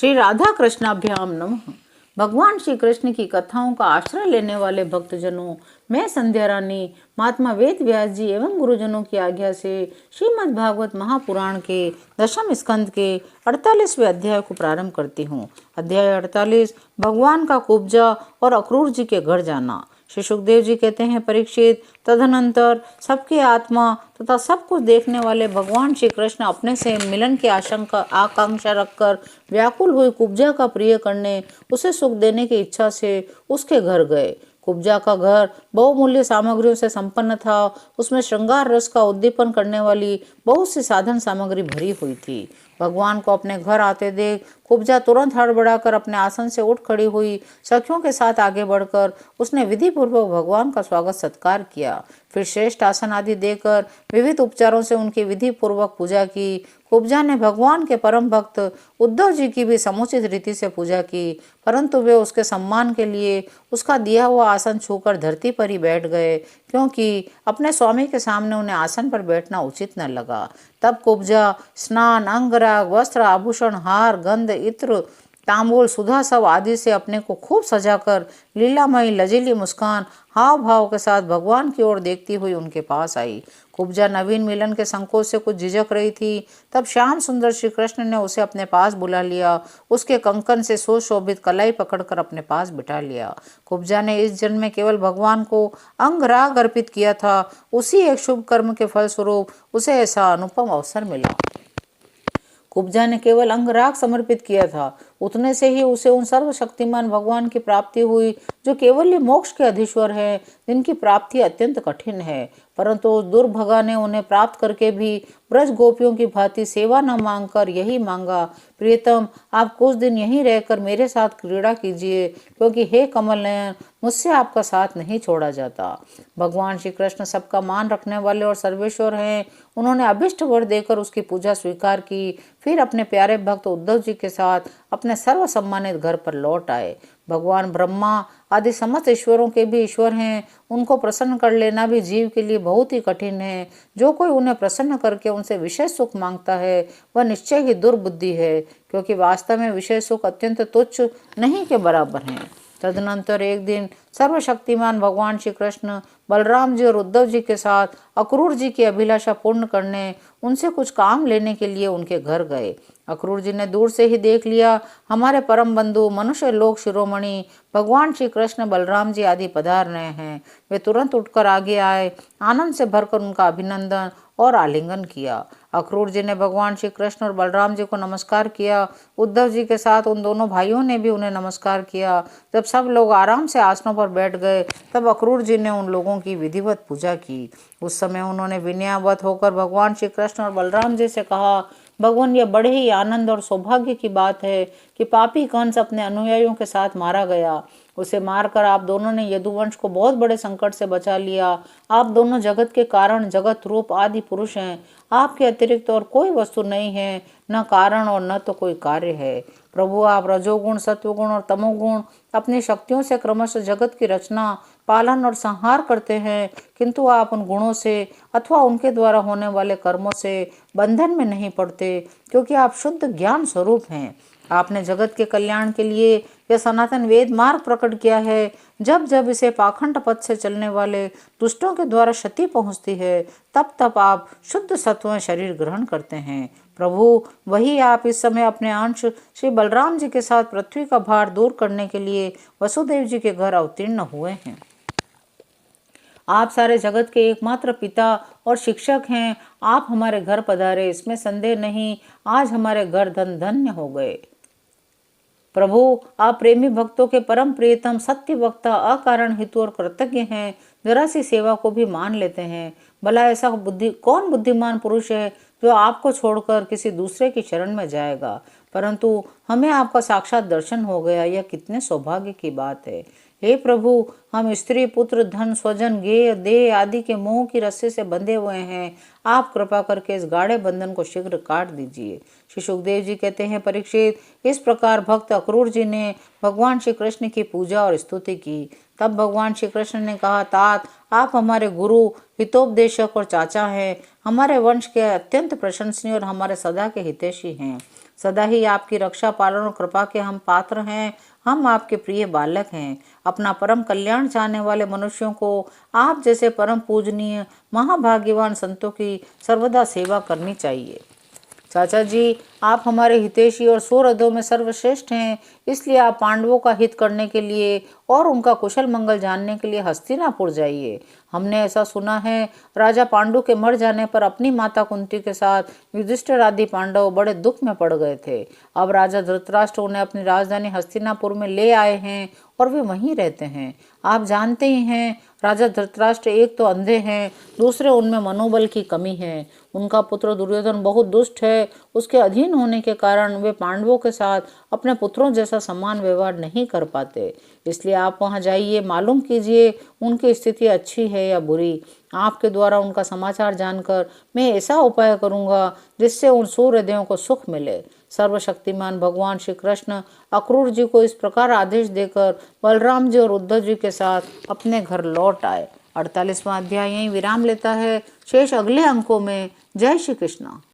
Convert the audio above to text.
श्री राधा कृष्णाभ्याम नमः। भगवान श्री कृष्ण की कथाओं का आश्रय लेने वाले भक्तजनों, मैं संध्या रानी महात्मा वेद व्यास जी एवं गुरुजनों की आज्ञा से श्रीमद् भागवत महापुराण के दशम स्कंद के 48वें अध्याय को प्रारंभ करती हूँ। अध्याय 48 भगवान का कुब्जा और अक्रूर जी के घर जाना। श्री सुखदेव जी कहते हैं, परीक्षित, तदनंतर सबकी आत्मा तथा सब कुछ देखने वाले भगवान श्री कृष्ण अपने से मिलन की आकांक्षा रखकर व्याकुल हुई कुब्जा का प्रिय करने, उसे सुख देने की इच्छा से उसके घर गए। कुब्जा का घर बहुमूल्य सामग्रियों से संपन्न था। उसमें श्रृंगार रस का उद्दीपन करने वाली बहुत सी साधन सामग्री भरी हुई थी। भगवान को अपने घर आते देख कुब्जा तुरंत हड़बड़ाकर अपने आसन से उठ खड़ी हुई। सखियों के साथ आगे बढ़कर उसने विधि पूर्वक भगवान का स्वागत सत्कार किया। फिर श्रेष्ठ आसन आदि देकर विविध उपचारों से उनकी विधि पूर्वक पूजा की। कुब्जा ने भगवान के परम भक्त उद्धव जी की भी समुचित रीति से पूजा की, परंतु वे उसके सम्मान के लिए उसका दिया हुआ आसन छूकर धरती पर ही बैठ गए, क्योंकि अपने स्वामी के सामने उन्हें आसन पर बैठना उचित न लगा। तब कुब्जा स्नान, अंगराग, वस्त्र, आभूषण, हार, गंध, इत्र, तांबूल, सुधा सब आदि से अपने को खूब सजाकर लीलामयी लजीली मुस्कान हाव भाव के साथ भगवान की ओर देखती हुई उनके पास आई। कुब्जा नवीन मिलन के संकोच से कुछ झिझक रही थी। तब श्याम सुंदर श्री कृष्ण ने उसे अपने पास बुला लिया। उसके कंकन से सुशोभित कलाई पकड़कर अपने पास बिठा लिया। कुब्जा ने इस जन्म में केवल भगवान को अंगराग अर्पित किया था। उसी एक शुभ कर्म के फलस्वरूप उसे ऐसा अनुपम अवसर मिला। कुब्जा ने केवल अंगराग समर्पित किया था, उतने से ही उसे उन सर्वशक्तिमान भगवान की प्राप्ति हुई, जो केवल मोक्ष के अधीश्वर है, जिनकी प्राप्ति अत्यंत कठिन है। परंतु उस दुर्भगा ने उन्हें प्राप्त करके भी ब्रज गोपियों की भांति सेवा न मांगकर यही मांगा, प्रियतम, आप कुछ दिन यहीं रहकर मेरे साथ क्रीड़ा कीजिए, क्योंकि हे कमल नयन, मुझसे आपका साथ नहीं छोड़ा जाता। भगवान श्री कृष्ण सबका मान रखने वाले और सर्वेश्वर हैं। उन्होंने अभिष्ट वर देकर उसकी पूजा स्वीकार की। फिर अपने प्यारे भक्त उद्धव जी के साथ अपने सर्व सम्मानित घर पर लौट आए। भगवान ब्रह्मा आदि समस्त ईश्वरों के भी ईश्वर हैं। उनको प्रसन्न कर लेना भी जीव के लिए बहुत ही कठिन है। जो कोई उन्हें प्रसन्न करके उनसे विशेष सुख मांगता है, वह निश्चय ही दुर्बुद्धि है, क्योंकि वास्तव में विशेष सुख अत्यंत तुच्छ नहीं के बराबर है। तदनंतर एक दिन सर्वशक्तिमान भगवान श्री कृष्ण बलराम जी और उद्धव जी के साथ अक्रूर जी की अभिलाषा पूर्ण करने, उनसे कुछ काम लेने के लिए उनके घर गए। अक्रूर जी ने दूर से ही देख लिया, हमारे परम बंधु मनुष्य लोक शिरोमणि भगवान श्री कृष्ण बलराम जी आदि पधार रहे हैं। वे तुरंत उठकर आगे आए, आनंद से भरकर उनका अभिनंदन और आलिंगन किया। अक्रूर जी ने भगवान श्री कृष्ण और बलराम जी को नमस्कार किया। उद्धव जी के साथ उन दोनों भाइयों ने भी उन्हें नमस्कार किया। जब सब लोग आराम से आसनों पर बैठ गए, तब अक्रूर जी ने उन लोगों की विधिवत पूजा की। उस समय उन्होंने विनयावत होकर भगवान श्री कृष्ण और बलराम जी से कहा, भगवान, यह बड़े ही आनंद और सौभाग्य की बात है कि पापी कंस अपने अनुयायियों के साथ मारा गया। उसे मारकर आप दोनों ने यदुवंश को बहुत बड़े संकट से बचा लिया। आप दोनों जगत के कारण, जगत रूप आदि पुरुष हैं। आपके अतिरिक्त और कोई वस्तु नहीं है, न कारण और न तो कोई कार्य है। प्रभु, आप रजोगुण, सत्वगुण और तमोगुण अपनी शक्तियों से क्रमशः जगत की रचना, पालन और संहार करते हैं, किंतु आप उन गुणों से अथवा उनके द्वारा होने वाले कर्मों से बंधन में नहीं पड़ते, क्योंकि आप शुद्ध ज्ञान स्वरूप हैं। आपने जगत के कल्याण के लिए यह सनातन वेद मार्ग प्रकट किया है। जब जब इसे पाखंड पथ से चलने वाले दुष्टों के द्वारा क्षति पहुंचती है, तब तब आप शुद्ध सत्व शरीर ग्रहण करते हैं। प्रभु, वही आप इस समय अपने अंश श्री बलराम जी के साथ पृथ्वी का भार दूर करने के लिए वसुदेव जी के घर अवतीर्ण हुए हैं। आप सारे जगत के एकमात्र पिता और शिक्षक हैं। आप हमारे घर पधारे, इसमें संदेह नहीं। आज हमारे घर धन धन्य हो गए। प्रभु, आप प्रेमी भक्तों के परम प्रियतम, सत्य वक्ता, अकारण हितु और कृतज्ञ हैं। जरा सी सेवा को भी मान लेते हैं। भला ऐसा कौन बुद्धिमान पुरुष है जो आपको छोड़कर किसी दूसरे की शरण में जाएगा? परंतु हमें आपका साक्षात दर्शन हो गया, यह कितने सौभाग्य की बात है। हे प्रभु, हम स्त्री, पुत्र, धन, स्वजन, गेय, देह आदि के मोह की रस्सी से बंधे हुए हैं। आप कृपा करके इस गाढ़े बंधन को शीघ्र काट दीजिए। श्री सुखदेव जी कहते हैं, परीक्षित, इस प्रकार भक्त अक्रूर जी ने भगवान श्री कृष्ण की पूजा और स्तुति की। तब भगवान श्री कृष्ण ने कहा, तात, आप हमारे गुरु, हितोपदेशक और चाचा हैं। हमारे वंश के अत्यंत प्रशंसनीय और हमारे सदा के हितैषी हैं। सदा ही आपकी रक्षा पालन और कृपा के हम पात्र हैं। हम आपके प्रिय बालक हैं। अपना परम कल्याण चाहने वाले मनुष्यों को आप जैसे परम पूजनीय महाभाग्यवान संतों की सर्वदा सेवा करनी चाहिए। चाचा जी, आप हमारे हितैषी और सुहृदों में सर्वश्रेष्ठ हैं, इसलिए आप पांडवों का हित करने के लिए और उनका कुशल मंगल जानने के लिए हस्तिनापुर जाइए। हमने ऐसा सुना है, राजा पांडु के मर जाने पर अपनी माता कुंती के साथ युधिष्ठिर आदि पांडव बड़े दुख में पड़ गए थे। अब राजा धृतराष्ट्र उन्हें अपनी राजधानी हस्तिनापुर में ले आए हैं और वे वहीं रहते हैं। आप जानते ही हैं, राजा धृतराष्ट्र एक तो अंधे हैं, दूसरे उनमें मनोबल की कमी है। उनका पुत्र दुर्योधन बहुत दुष्ट है। उसके अधीन होने के कारण वे पांडवों के साथ अपने पुत्रों जैसा समान व्यवहार नहीं कर पाते। इसलिए आप वहां जाइए, मालूम कीजिए उनकी स्थिति अच्छी है या बुरी। आपके द्वारा उनका समाचार जानकर मैं ऐसा उपाय करूंगा जिससे उन सूर्यदेवों को सुख मिले। सर्वशक्तिमान भगवान श्री कृष्ण अक्रूर जी को इस प्रकार आदेश देकर बलराम जी और उद्धव जी के साथ अपने घर लौट आए। 48वां अध्याय यहीं विराम लेता है। शेष अगले अंकों में। जय श्री कृष्ण।